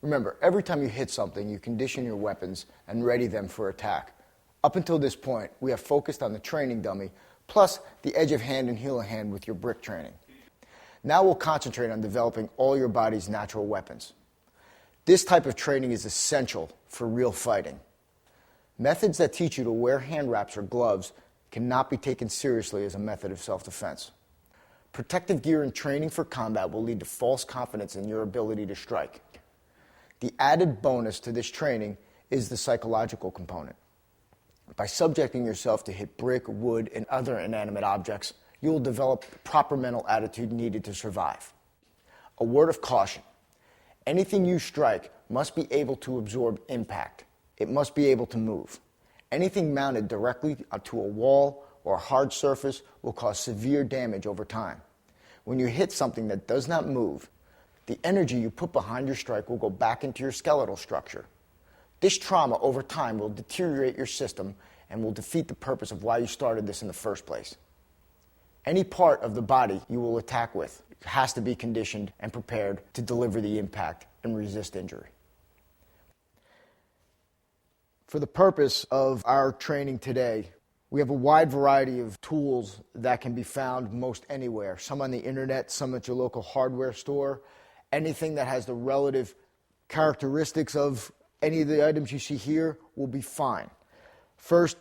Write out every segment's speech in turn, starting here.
Remember, every time you hit something, you condition your weapons and ready them for attack. Up until this point, we have focused on the training dummy, plus the edge of hand and heel of hand with your brick training. Now we'll concentrate on developing all your body's natural weapons. This type of training is essential for real fighting. Methods that teach you to wear hand wraps or gloves cannot be taken seriously as a method of self-defense. Protective gear and training for combat will lead to false confidence in your ability to strike. The added bonus to this training is the psychological component. By subjecting yourself to hit brick, wood, and other inanimate objects, you will develop the proper mental attitude needed to survive. A word of caution: anything you strike must be able to absorb impact. It must be able to move. Anything mounted directly onto a wall or a hard surface will cause severe damage over time. When you hit something that does not move, the energy you put behind your strike will go back into your skeletal structure. This trauma over time will deteriorate your system and will defeat the purpose of why you started this in the first place. Any part of the body you will attack with has to be conditioned and prepared to deliver the impact and resist injury. For the purpose of our training today, we have a wide variety of tools that can be found most anywhere. Some on the internet, some at your local hardware store. Anything that has the relative characteristics of any of the items you see here will be fine. First,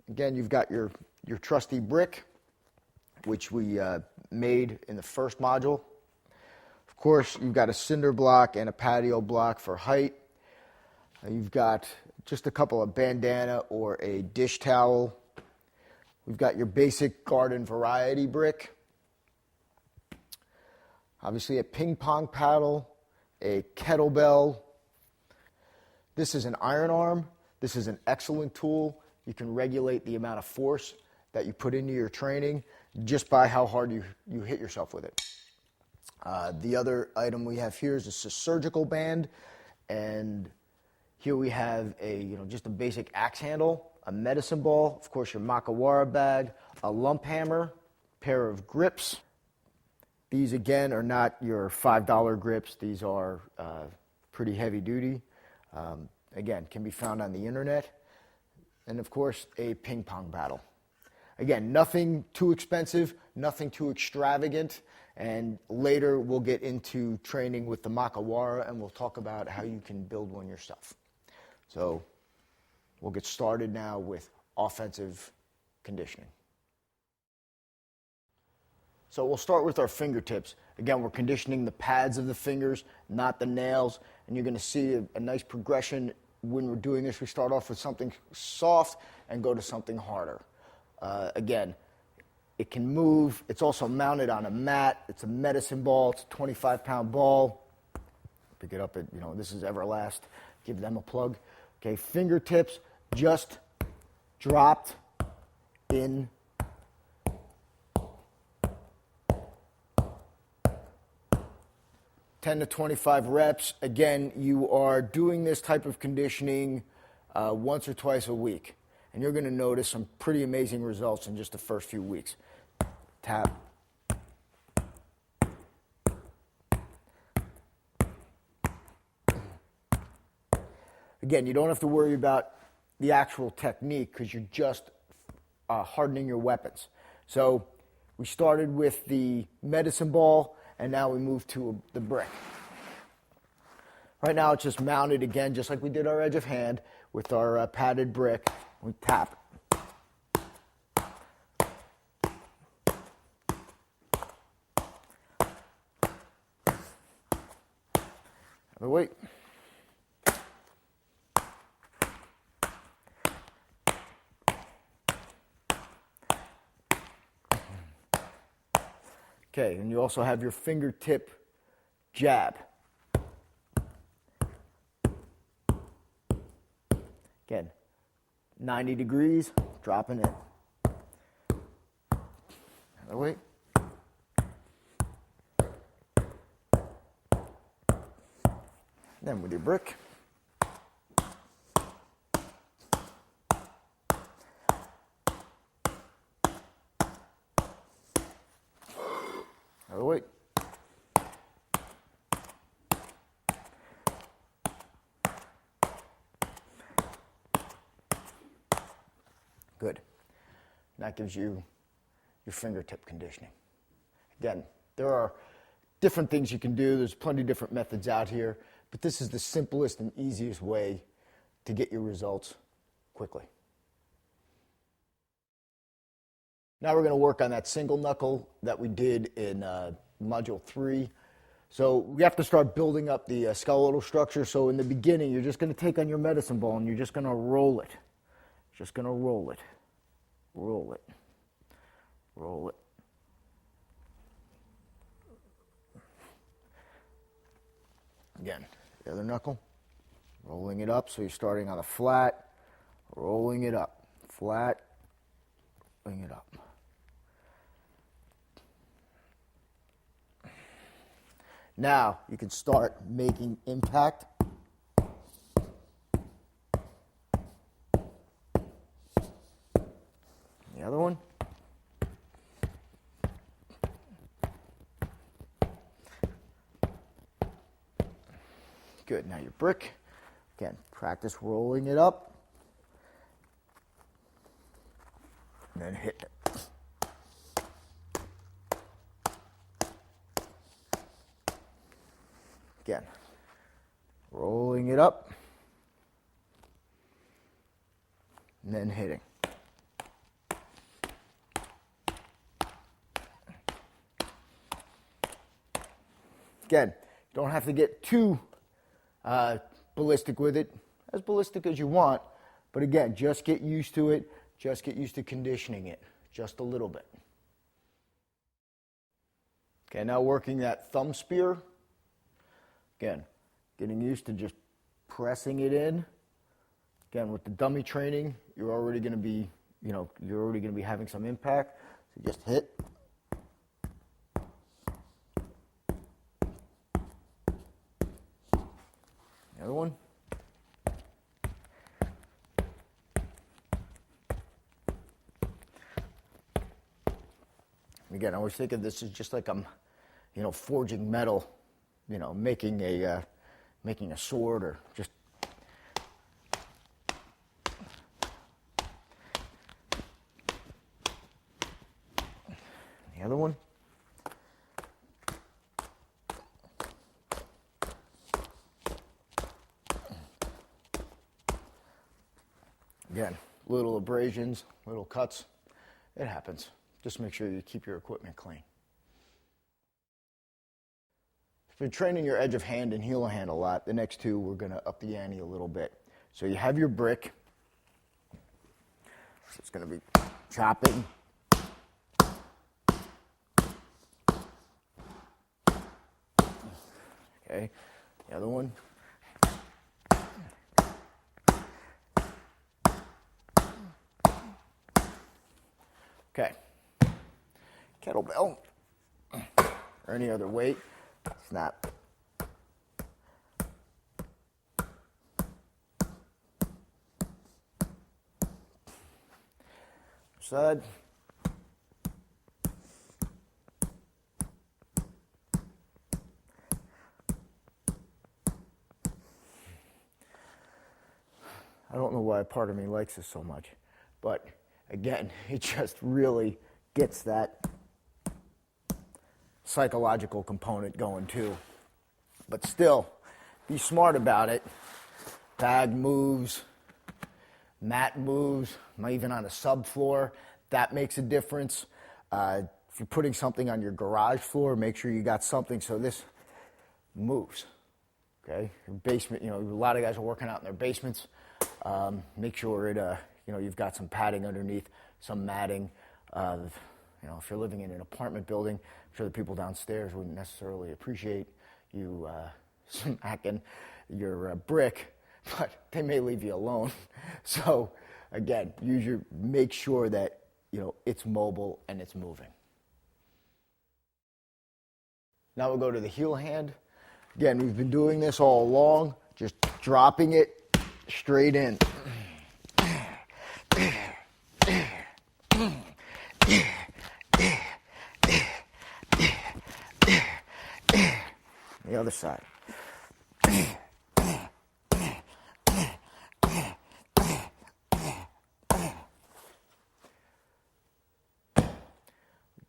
again, you've got your trusty brick, which we made in the first module. Of course, you've got a cinder block and a patio block for height. You've got just a couple of bandana or a dish towel. We've got your basic garden variety brick. Obviously a ping pong paddle, a kettlebell. This is an iron arm. This is an excellent tool. You can regulate the amount of force that you put into your training just by how hard you hit yourself with it. The other item we have here is a surgical band, and here we have just a basic axe handle, a medicine ball, of course your Makawara bag, a lump hammer, pair of grips. These again are not your $5 grips. These are pretty heavy duty. Again, can be found on the internet. And of course, a ping pong paddle. Again, nothing too expensive, nothing too extravagant. And later we'll get into training with the Makawara and we'll talk about how you can build one yourself. So we'll get started now with offensive conditioning. So we'll start with our fingertips. Again, we're conditioning the pads of the fingers, not the nails. And you're going to see a nice progression when we're doing this. We start off with something soft and go to something harder. Again, it can move. It's also mounted on a mat. It's a medicine ball. It's a 25-pound ball. Pick it up at, this is Everlast. Give them a plug. Okay, fingertips just dropped in 10 to 25 reps. Again, you are doing this type of conditioning once or twice a week. And you're going to notice some pretty amazing results in just the first few weeks. Tap. Again, you don't have to worry about the actual technique because you're just hardening your weapons. So we started with the medicine ball, and now we move to the brick. Right now it's just mounted again, just like we did our edge of hand with our padded brick. We tap. Wait. Okay, and you also have your fingertip jab. Again, 90 degrees, dropping it. Another way. Then with your brick. Another way. and that gives you your fingertip conditioning. Again, there are different things you can do. There's plenty of different methods out here, but this is the simplest and easiest way to get your results quickly. Now we're going to work on that single knuckle that we did in Module 3. So we have to start building up the skeletal structure. So in the beginning, you're just going to take on your medicine ball and you're just going to roll it. Just going to roll it. Roll it. Roll it. Again, the other knuckle. Rolling it up. So you're starting on a flat, rolling it up. Flat, rolling it up. Now you can start making impact. The other one. Good. Now your brick. Again, practice rolling it up. And then hit it. Again, rolling it up, and then hitting. Again, you don't have to get too ballistic with it, as ballistic as you want, but again, just get used to it, just get used to conditioning it, just a little bit. Okay, now working that thumb spear. Again, getting used to just pressing it in. Again, with the dummy training, you're already going to be, you're already going to be having some impact. So just hit. The other one. Again, I always think of this as just like I'm, forging metal. Making a sword or just the other one. Again, little abrasions, little cuts. It happens. Just make sure you keep your equipment clean. If you're training your edge of hand and heel of hand a lot, the next two we're going to up the ante a little bit. So you have your brick. So it's going to be chopping. Okay, the other one. Okay, kettlebell or any other weight. Snap. Side. I don't know why part of me likes this so much, but again, it just really gets that psychological component going too. But still, be smart about it. Bag moves, mat moves, even on a subfloor, that makes a difference. If you're putting something on your garage floor, make sure you got something so this moves. Okay, your basement, a lot of guys are working out in their basements. Make sure it, you've got some padding underneath, some matting. If you're living in an apartment building, I'm sure the people downstairs wouldn't necessarily appreciate you smacking your brick, but they may leave you alone. So again, make sure that it's mobile and it's moving. Now we'll go to the heel hand. Again, we've been doing this all along, just dropping it straight in. The other side.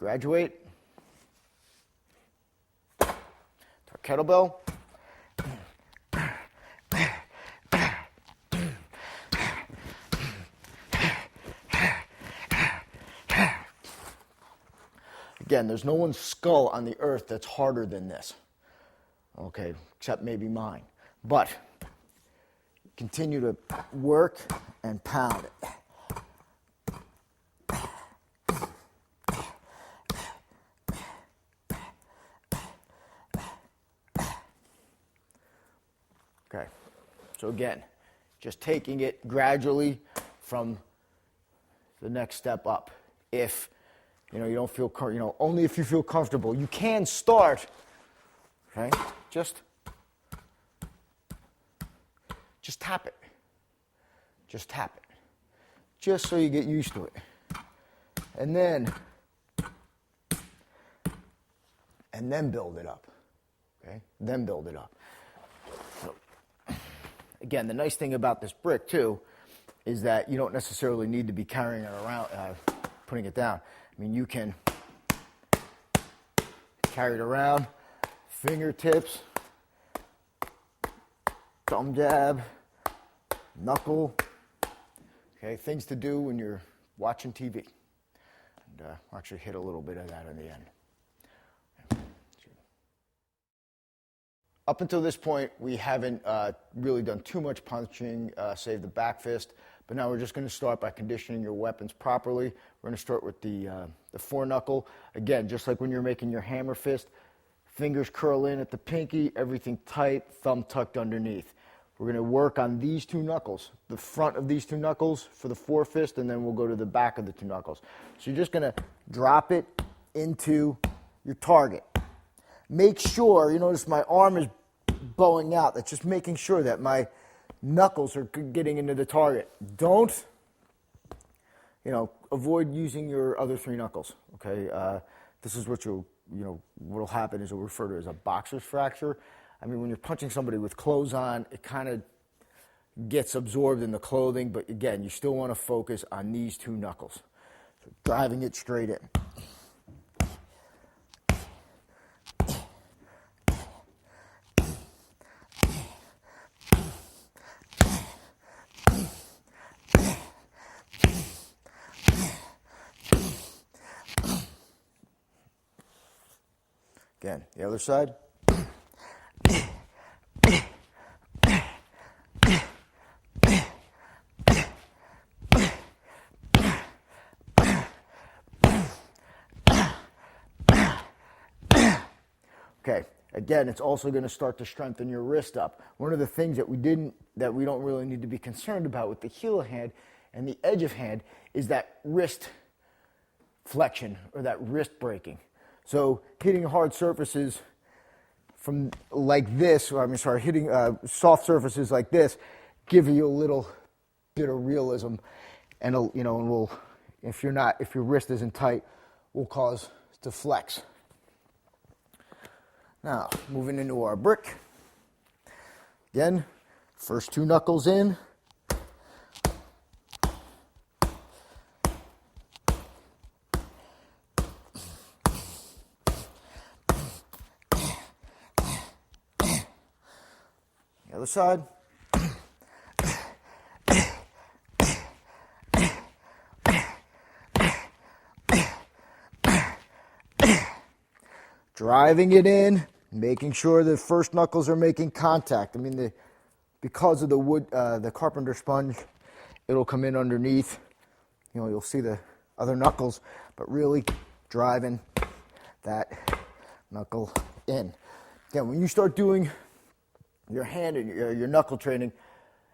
Graduate. To our kettlebell. Again, there's no one's skull on the earth that's harder than this. Okay, except maybe mine. But continue to work and pound it. Okay, so again, just taking it gradually from the next step up. If you don't feel, only if you feel comfortable. You can start, okay? Just tap it. Just tap it. Just so you get used to it. And then build it up, okay? Then build it up. So, again, the nice thing about this brick, too, is that you don't necessarily need to be carrying it around, putting it down. I mean, you can carry it around, fingertips, thumb jab, knuckle, okay, things to do when you're watching TV. And I'll actually hit a little bit of that in the end. Up until this point, we haven't really done too much punching, save the back fist. But now we're just going to start by conditioning your weapons properly. We're going to start with the foreknuckle. Again, just like when you're making your hammer fist, fingers curl in at the pinky, everything tight, thumb tucked underneath. We're going to work on these two knuckles, the front of these two knuckles for the forefist, and then we'll go to the back of the two knuckles. So you're just going to drop it into your target. Make sure, you notice my arm is bowing out. That's just making sure that my knuckles are getting into the target. Don't, avoid using your other three knuckles, okay? This is what what'll happen is we'll refer to as a boxer's fracture. I mean, when you're punching somebody with clothes on, it kind of gets absorbed in the clothing, but again, you still want to focus on these two knuckles. So driving it straight in. Again, the other side. Okay, again, it's also going to start to strengthen your wrist up. One of the things that we don't really need to be concerned about with the heel of hand and the edge of hand is that wrist flexion or that wrist breaking. So hitting hard surfaces from like this, hitting soft surfaces like this, give you a little bit of realism, and will, if your wrist isn't tight, will cause it to flex. Now, moving into our brick. Again, first two knuckles in. The other side. Driving it in, making sure the first knuckles are making contact. I mean, because of the wood, the carpenter sponge, it'll come in underneath. You'll see the other knuckles, but really driving that knuckle in. Again, when you start doing your hand and your knuckle training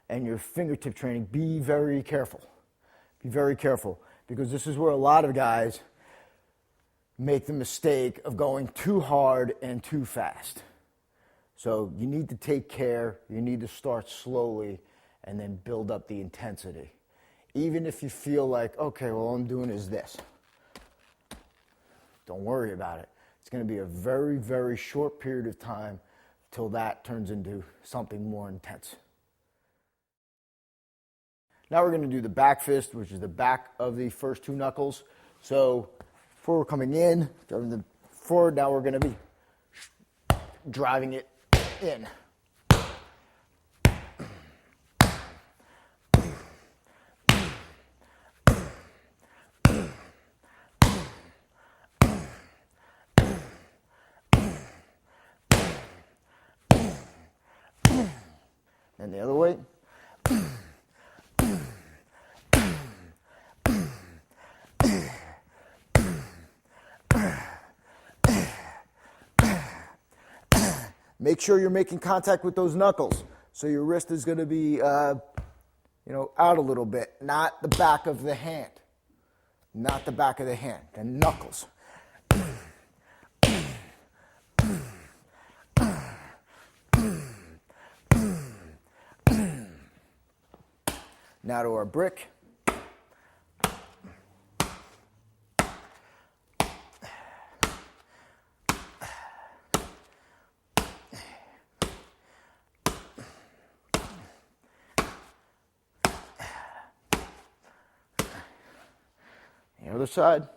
and your fingertip training, be very careful. Be very careful, because this is where a lot of guys make the mistake of going too hard and too fast. So you need to take care. You need to start slowly and then build up the intensity. Even if you feel like, okay, well, all I'm doing is this. Don't worry about it. It's going to be a very, very short period of time till that turns into something more intense. Now we're going to do the back fist, which is the back of the first two knuckles. So Before we're coming in, driving the forward, now we're going to be driving it in. And the other way. Make sure you're making contact with those knuckles. So your wrist is going to be, out a little bit, not the back of the hand. Not the back of the hand, the knuckles. Now to our brick. The other side.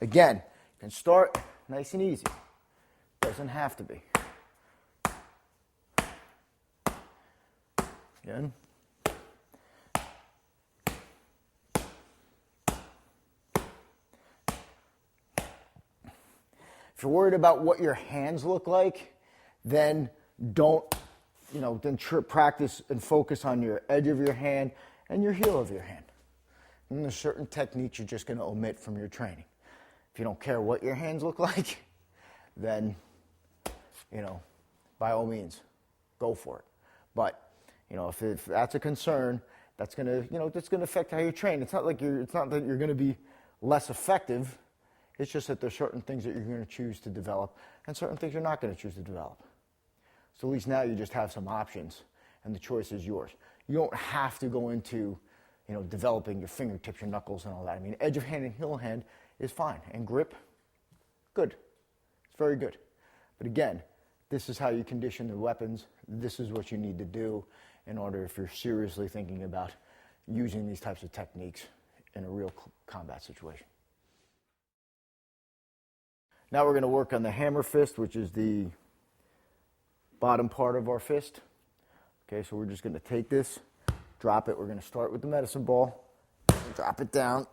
Again, you can start nice and easy. Doesn't have to be. Again. If you're worried about what your hands look like, then practice and focus on your edge of your hand and your heel of your hand. And there's certain techniques you're just going to omit from your training. If you don't care what your hands look like, then, by all means, go for it. But, if that's a concern, that's going to affect how you train. It's not that you're going to be less effective. It's just that there's certain things that you're going to choose to develop and certain things you're not going to choose to develop. So at least now you just have some options and the choice is yours. You don't have to go into, developing your fingertips, your knuckles and all that. I mean, edge of hand and heel of hand is fine. And grip, good. It's very good. But again, this is how you condition the weapons. This is what you need to do in order if you're seriously thinking about using these types of techniques in a real combat situation. Now we're going to work on the hammer fist, which is the bottom part of our fist. Okay, so we're just going to take this, drop it. We're going to start with the medicine ball, drop it down.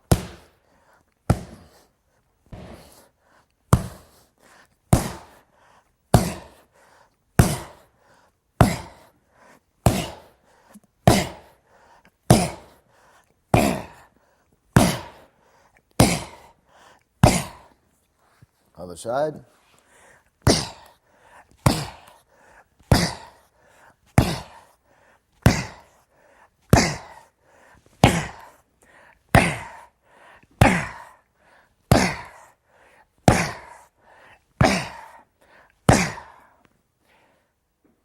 Other side.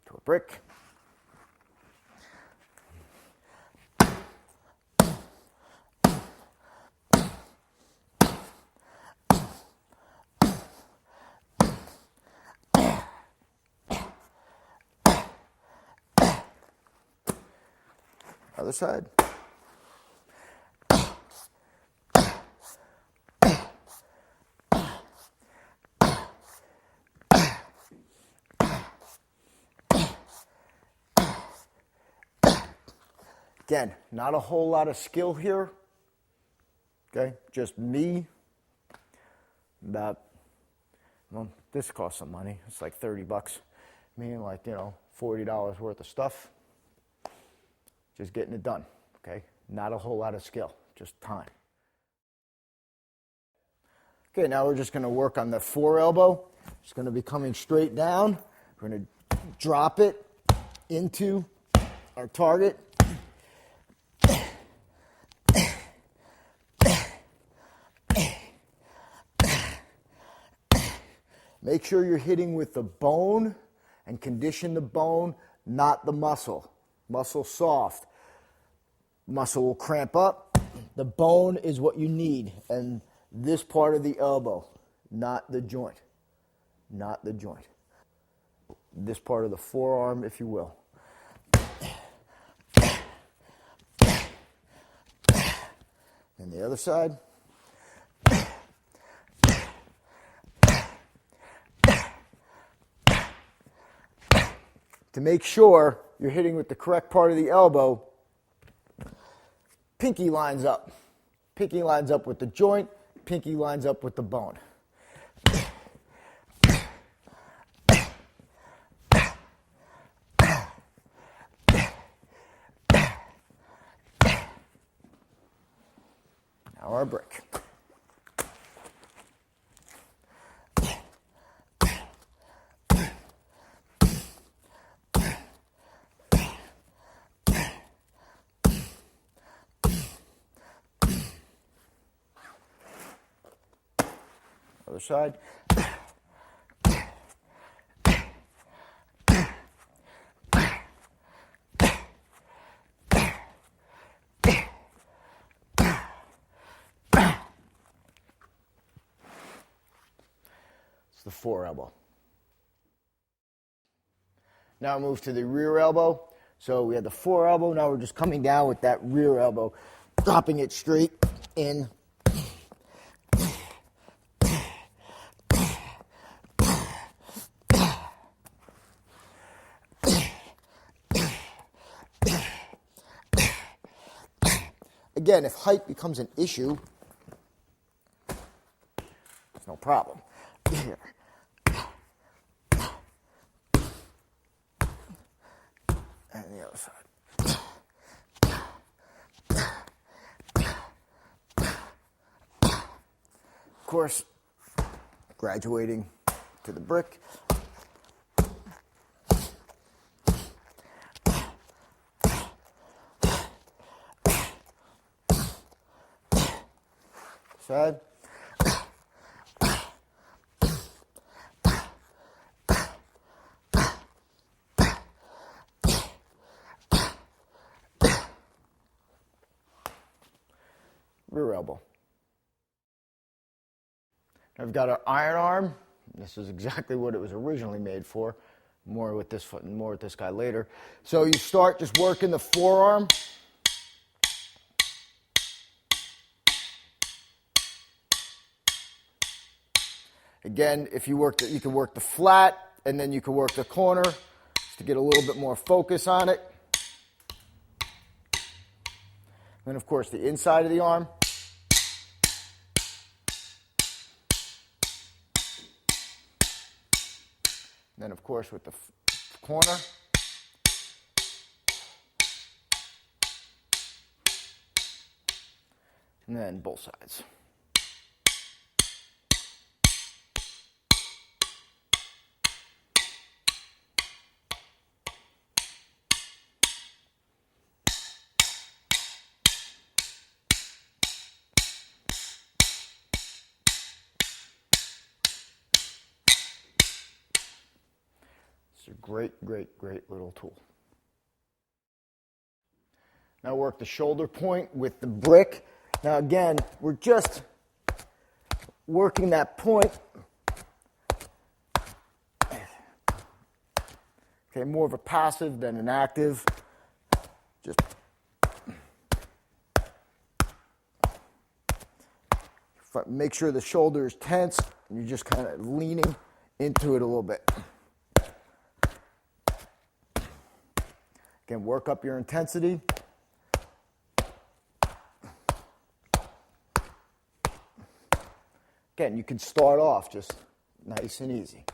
To a brick. Other side. Again, not a whole lot of skill here. Okay, just me. This costs some money. It's like $30. Me, $40 worth of stuff. Just getting it done, okay? Not a whole lot of skill, just time. Okay, now we're just going to work on the fore elbow. It's going to be coming straight down. We're going to drop it into our target. Make sure you're hitting with the bone and condition the bone, not the muscle. Muscle soft. Muscle will cramp up, The bone is what you need, and this part of the elbow, not the joint. Not the joint. This part of the forearm, if you will. And the other side. To make sure you're hitting with the correct part of the elbow, pinky lines up. Pinky lines up with the joint, pinky lines up with the bone. Now our brick. Other side. It's the fore elbow. Now move to the rear elbow. So we had the fore elbow. Now we're just coming down with that rear elbow, dropping it straight in. Again, if height becomes an issue, it's no problem. Here. And the other side. Of course, graduating to the brick. Side. Rear elbow. Now we've got our iron arm. This is exactly what it was originally made for. More with this foot and more with this guy later. So you start just working the forearm. Again, if you work, you can work the flat, and then you can work the corner just to get a little bit more focus on it. And then, of course, the inside of the arm. And then, of course, with the corner. And then both sides. It's a great, great, great little tool. Now work the shoulder point with the brick. Now again, we're just working that point. Okay, more of a passive than an active. Just make sure the shoulder is tense and you're just kind of leaning into it a little bit. Again, work up your intensity. Again, you can start off just nice and easy,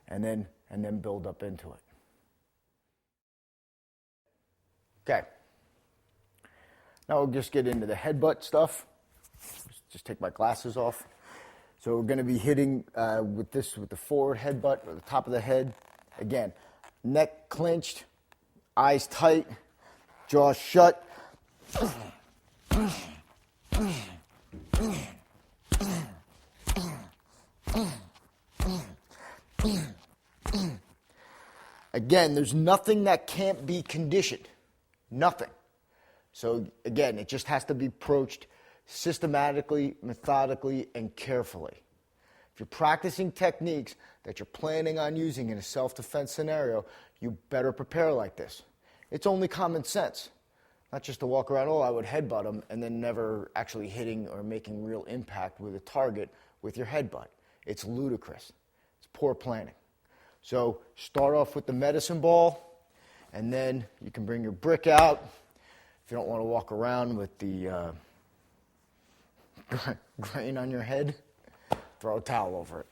and then build up into it. Okay. Now we'll just get into the headbutt stuff. Just take my glasses off. So we're going to be hitting with the forward headbutt or the top of the head. Again, neck clenched, eyes tight, jaw shut. Again, there's nothing that can't be conditioned. Nothing. So again, it just has to be approached systematically, methodically, and carefully. If you're practicing techniques that you're planning on using in a self-defense scenario, you better prepare like this. It's only common sense, not just to walk around, oh, I would headbutt them, and then never actually hitting or making real impact with a target with your headbutt. It's ludicrous. It's poor planning. So start off with the medicine ball, and then you can bring your brick out. If you don't want to walk around with the grain on your head, throw a towel over it.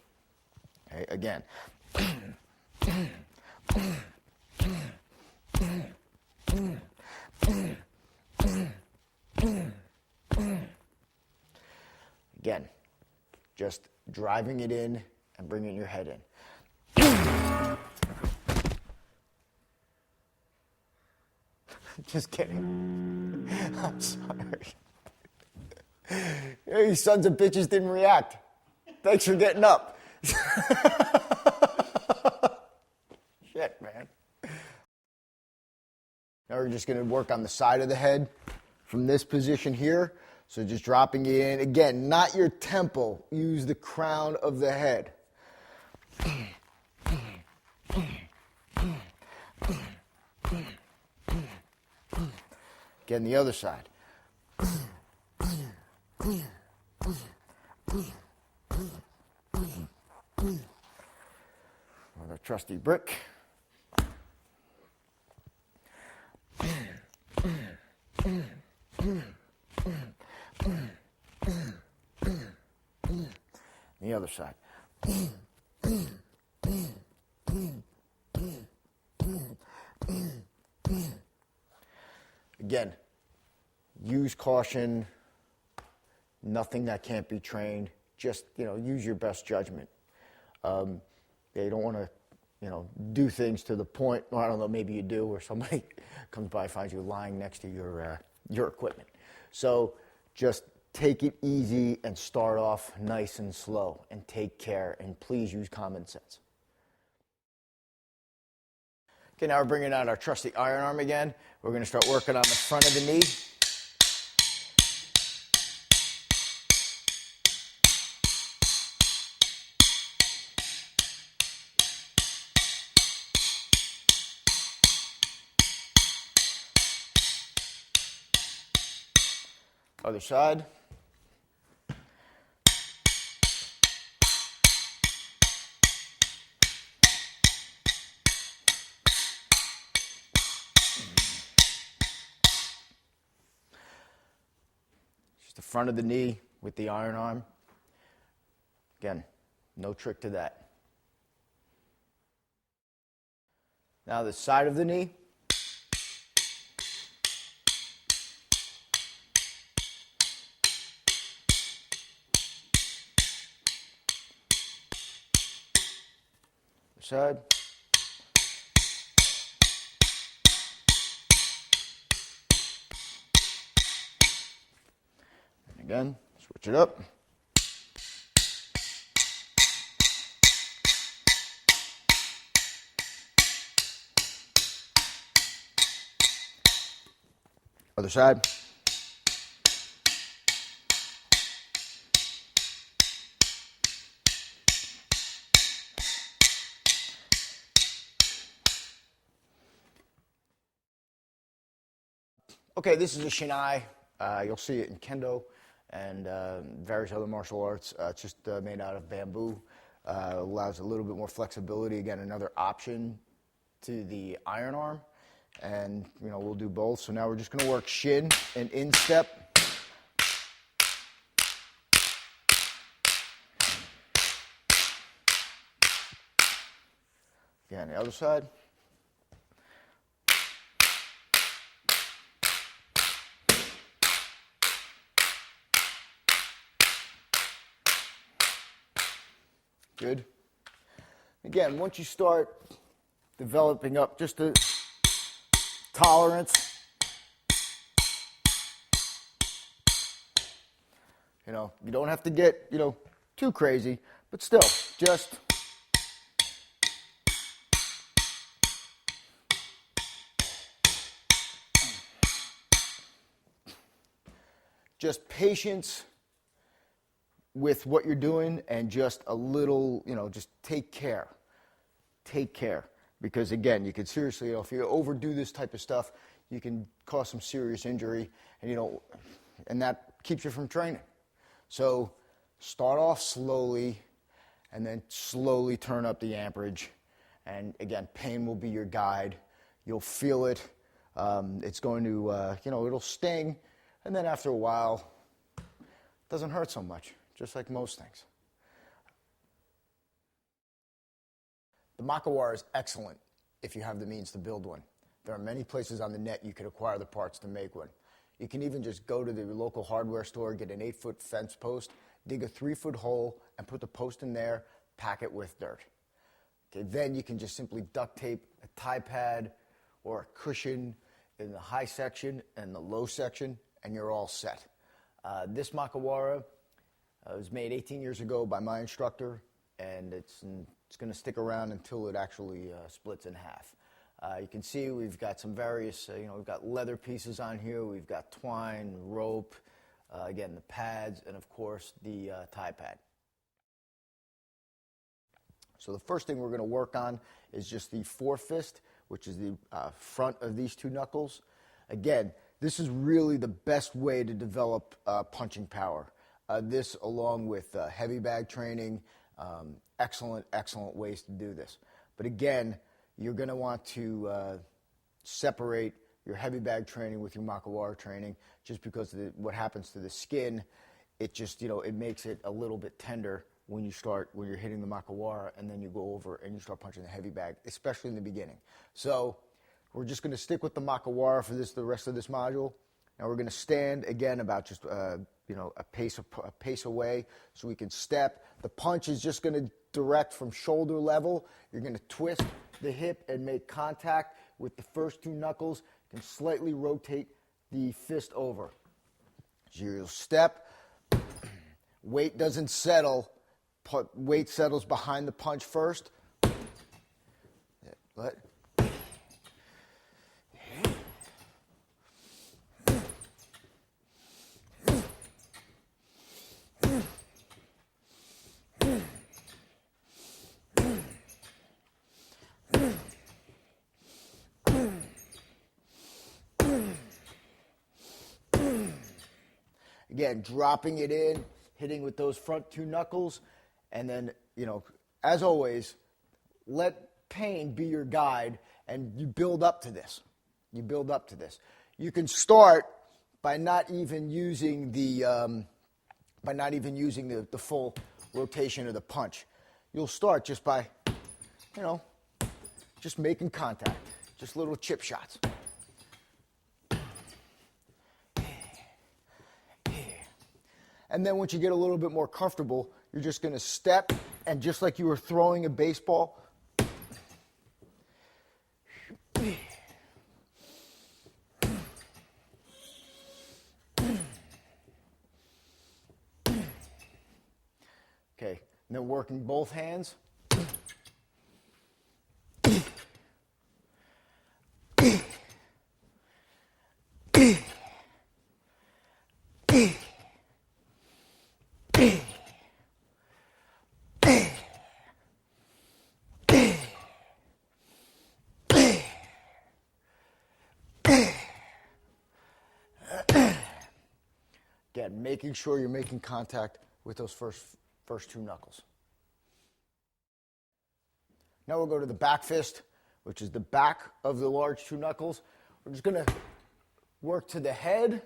Okay, again. Again, just driving it in and bringing your head in. Just kidding. I'm sorry. You sons of bitches didn't react. Thanks for getting up. Shit, man. Now we're just going to work on the side of the head from this position here. So just dropping it in. Again, not your temple. Use the crown of the head. Again, the other side. With our trusty brick. The other side. Again, use caution, nothing that can't be trained. Just, use your best judgment. You don't want to, do things to the point, or I don't know, maybe you do, or somebody comes by, finds you lying next to your equipment. So just take it easy and start off nice and slow and take care, and please use common sense. Okay, now we're bringing out our trusty iron arm again. We're going to start working on the front of the knee. Other side. Just the front of the knee with the iron arm. Again, no trick to that. Now the side of the knee. Side. And again, switch it up. Other side. Okay, this is a Shinai. You'll see it in Kendo and various other martial arts. It's just made out of bamboo. Allows a little bit more flexibility. Again, another option to the iron arm. And, we'll do both. So now we're just going to work shin and instep. Again, the other side. Good. Again, once you start developing up just a tolerance, you don't have to get, too crazy, but still, just just patience with what you're doing, and just a little, just take care. Take care. Because again, you could seriously, if you overdo this type of stuff, you can cause some serious injury, and that keeps you from training. So start off slowly, and then slowly turn up the amperage. And again, pain will be your guide. You'll feel it. It's going to, it'll sting, and then after a while, it doesn't hurt so much, just like most things. The Makawara is excellent if you have the means to build one. There are many places on the net you can acquire the parts to make one. You can even just go to the local hardware store, get an 8-foot fence post, dig a 3-foot hole, and put the post in there, pack it with dirt. Okay, then you can just simply duct tape a tie pad or a cushion in the high section and the low section, and you're all set. This Makawara was made 18 years ago by my instructor, and it's going to stick around until it actually splits in half. You can see we've got some various, we've got leather pieces on here, we've got twine, rope, again, the pads, and of course the tie pad. So the first thing we're going to work on is just the forefist, which is the front of these two knuckles. Again, this is really the best way to develop punching power. This, along with heavy bag training, excellent ways to do this. But again, you're going to want to separate your heavy bag training with your Makawara training, just because what happens to the skin, it just, it makes it a little bit tender when you're hitting the Makawara, and then you go over and you start punching the heavy bag, especially in the beginning. So we're just going to stick with the Makawara for the rest of this module. Now we're going to stand again about just a pace away, so we can step. The punch is just going to direct from shoulder level. You're going to twist the hip and make contact with the first two knuckles. You can slightly rotate the fist over. So you'll step. Weight doesn't settle. Weight settles behind the punch first. Again, dropping it in, hitting with those front two knuckles, and then, as always, let pain be your guide, and you build up to this. You can start by not even using the full rotation of the punch. You'll start just by, just making contact, just little chip shots. And then once you get a little bit more comfortable, you're just going to step, and just like you were throwing a baseball, okay, and then working both hands. Again, making sure you're making contact with those first two knuckles. Now we'll go to the back fist, which is the back of the large two knuckles. We're just going to work to the head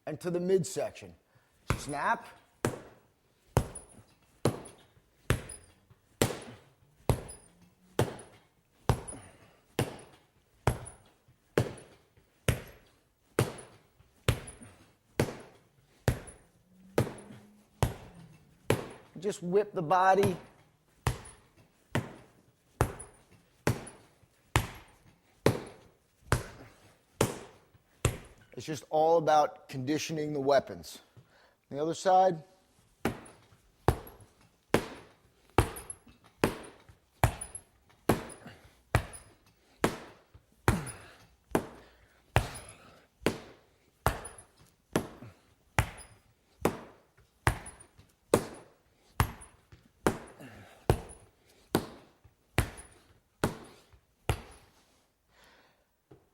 and to the midsection. Snap. Just whip the body. It's just all about conditioning the weapons. On the other side.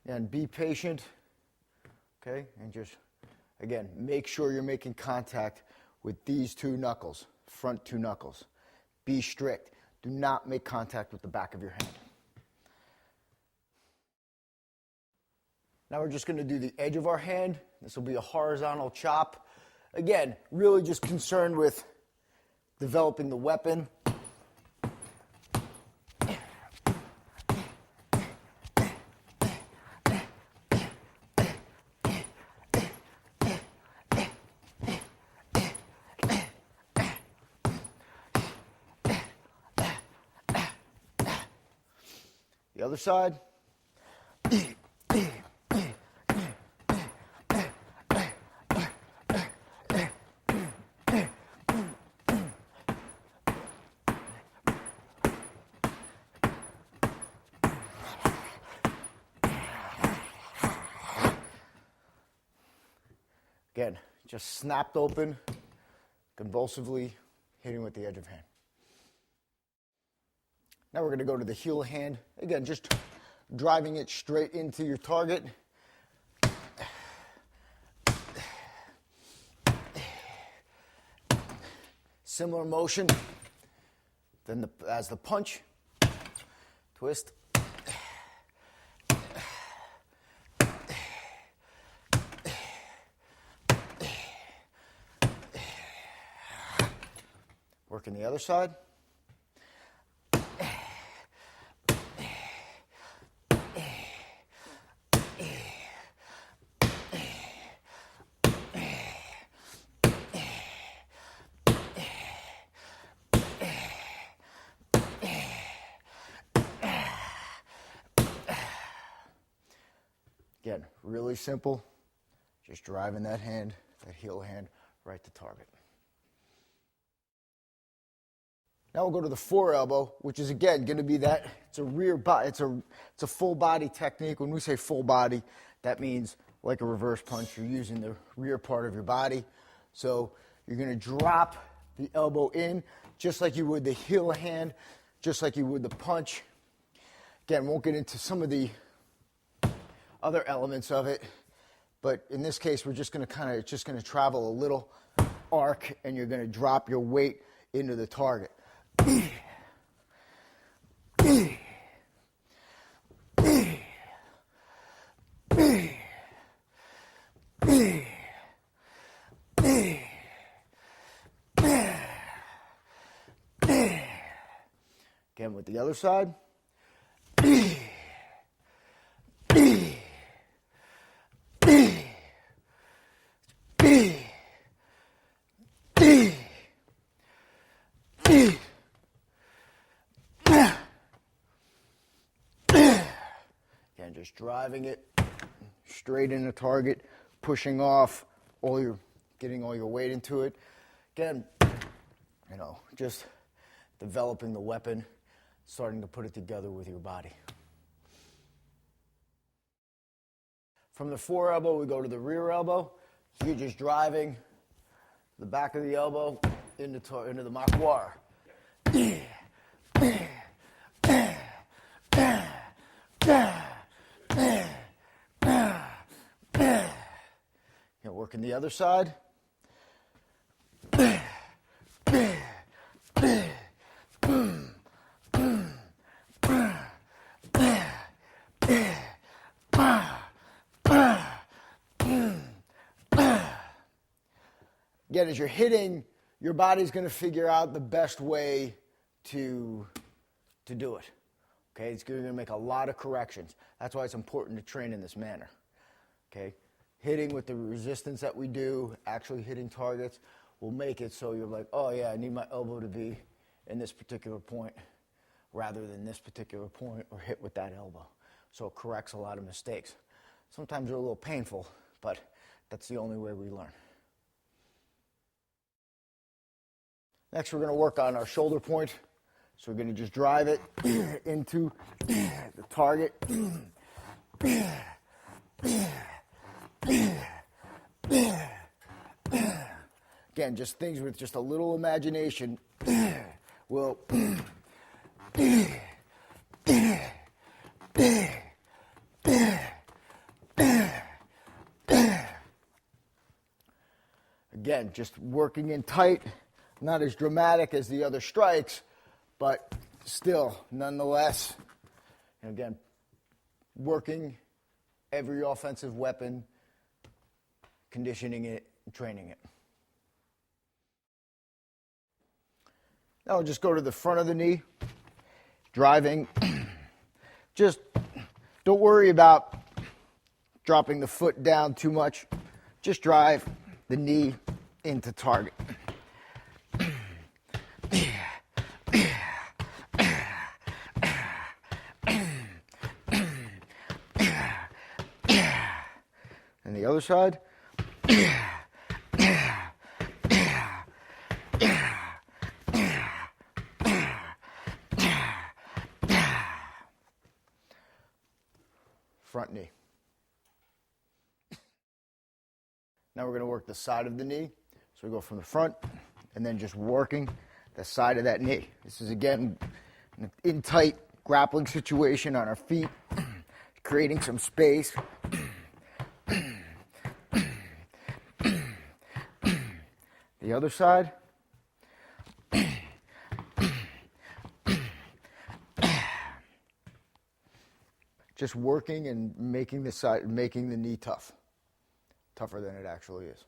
And be patient, okay? And just, again, make sure you're making contact with these two knuckles, front two knuckles. Be strict. Do not make contact with the back of your hand. Now we're just going to do the edge of our hand. This will be a horizontal chop. Again, really just concerned with developing the weapon. The other side. Again, just snapped open, convulsively hitting with the edge of hand. Now we're going to go to the heel of hand. Again, just driving it straight into your target. Similar motion as the punch. Twist. Working the other side. Again, really simple. Just driving that hand, that heel hand, right to target. Now we'll go to the foreelbow, which is again going to be that, it's a rear body, it's a full body technique. When we say full body, that means like a reverse punch, you're using the rear part of your body. So you're going to drop the elbow in, just like you would the heel hand, just like you would the punch. Again, won't get into some of the other elements of it, but in this case, we're just going to travel a little arc, and you're going to drop your weight into the target. Again with the other side. Again, just driving it straight in the target, pushing off getting all your weight into it. Again, just developing the weapon, starting to put it together with your body. From the foreelbow, we go to the rear elbow. So you're just driving the back of the elbow into the maquar. Working the other side. Again, as you're hitting, your body's going to figure out the best way to do it. Okay, it's going to make a lot of corrections. That's why it's important to train in this manner. Okay, hitting with the resistance that we do, actually hitting targets, will make it so you're like, oh yeah, I need my elbow to be in this particular point rather than this particular point, or hit with that elbow. So it corrects a lot of mistakes. Sometimes they're a little painful, but that's the only way we learn. Next, we're going to work on our shoulder point. So we're going to just drive it into the target. Again, just things with just a little imagination will Again, just working in tight, not as dramatic as the other strikes, but still, nonetheless, again, working every offensive weapon, conditioning it, and training it. Now we'll just go to the front of the knee, driving. Just don't worry about dropping the foot down too much. Just drive the knee into target. And the other side. Front knee. Now we're going to work the side of the knee. So we go from the front and then just working the side of that knee. This is, again, an in tight grappling situation on our feet, creating some space. The other side. Just working and making the knee tough. Tougher than it actually is.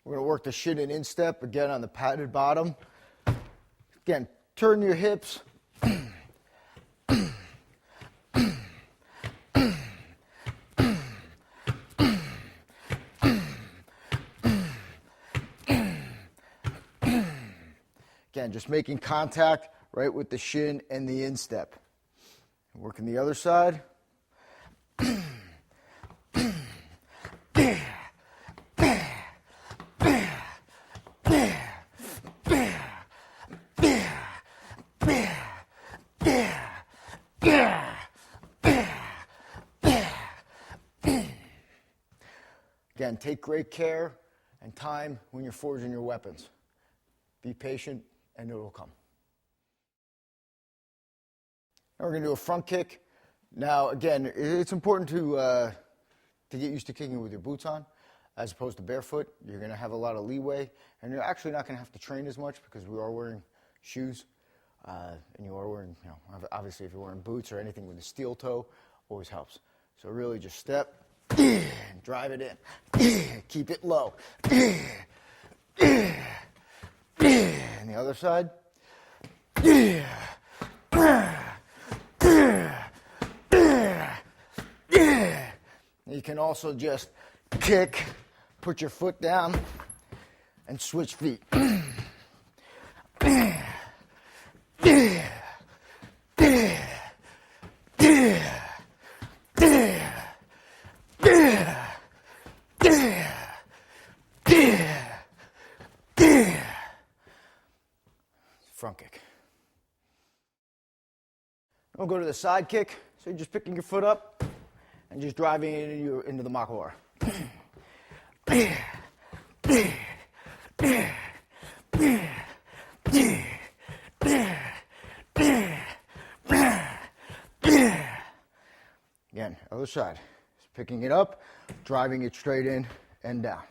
We're going to work the shin and instep, again on the padded bottom. Again, turn your hips. Again, just making contact right with the shin and the instep. Working the other side. Again, take great care and time when you're forging your weapons. Be patient and it will come. Now we're going to do a front kick. Now, again, it's important to get used to kicking with your boots on as opposed to barefoot. You're going to have a lot of leeway, and you're actually not going to have to train as much because we are wearing shoes, and you are wearing, obviously if you're wearing boots or anything with a steel toe, always helps. So really just step, and drive it in, keep it low. And the other side. You can also just kick, put your foot down, and switch feet. Front kick. We'll go to the side kick. So you're just picking your foot up and just driving it into the makalora. Again, other side. Just picking it up, driving it straight in and down.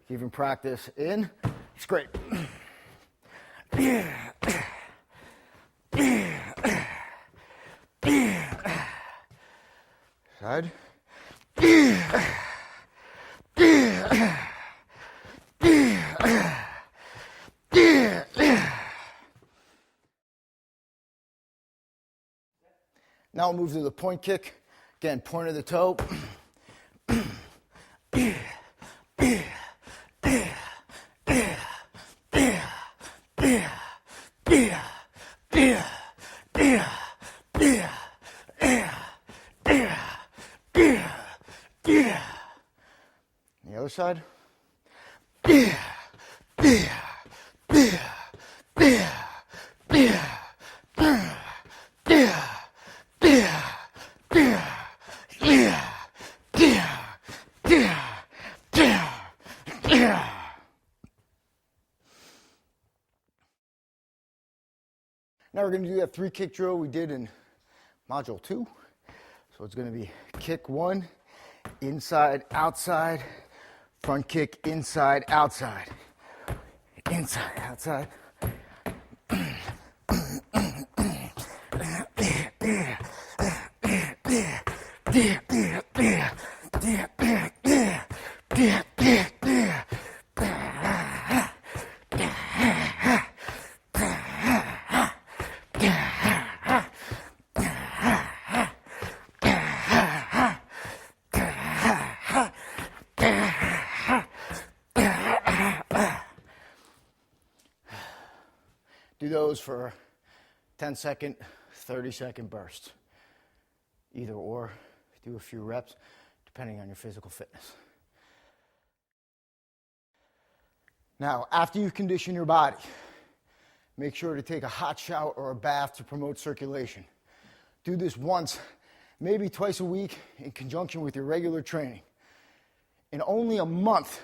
Even practice in, it's great. Side. Now we'll move to the point kick. Again, point of the toe. The other side. Now we're going to do that 3 kick drill we did in module 2. So it's going to be kick 1, inside, outside, front kick, inside, outside, inside, outside. Do those for 10-second, 30-second bursts. Either or, do a few reps depending on your physical fitness. Now, after you condition your body, make sure to take a hot shower or a bath to promote circulation. Do this once, maybe twice a week in conjunction with your regular training. In only a month,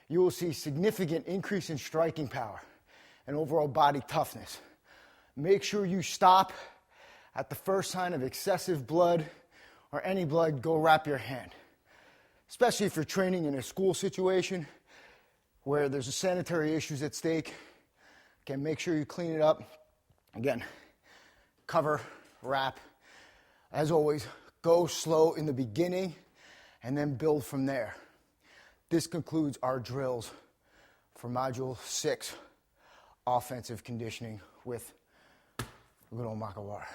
you will see significant increase in striking power and overall body toughness. Make sure you stop at the first sign of excessive blood or any blood. Go wrap your hand. Especially if you're training in a school situation where there's sanitary issues at stake. Again, make sure you clean it up. Again, cover, wrap. As always, go slow in the beginning and then build from there. This concludes our drills for Module 6, offensive conditioning with good old Maka Water.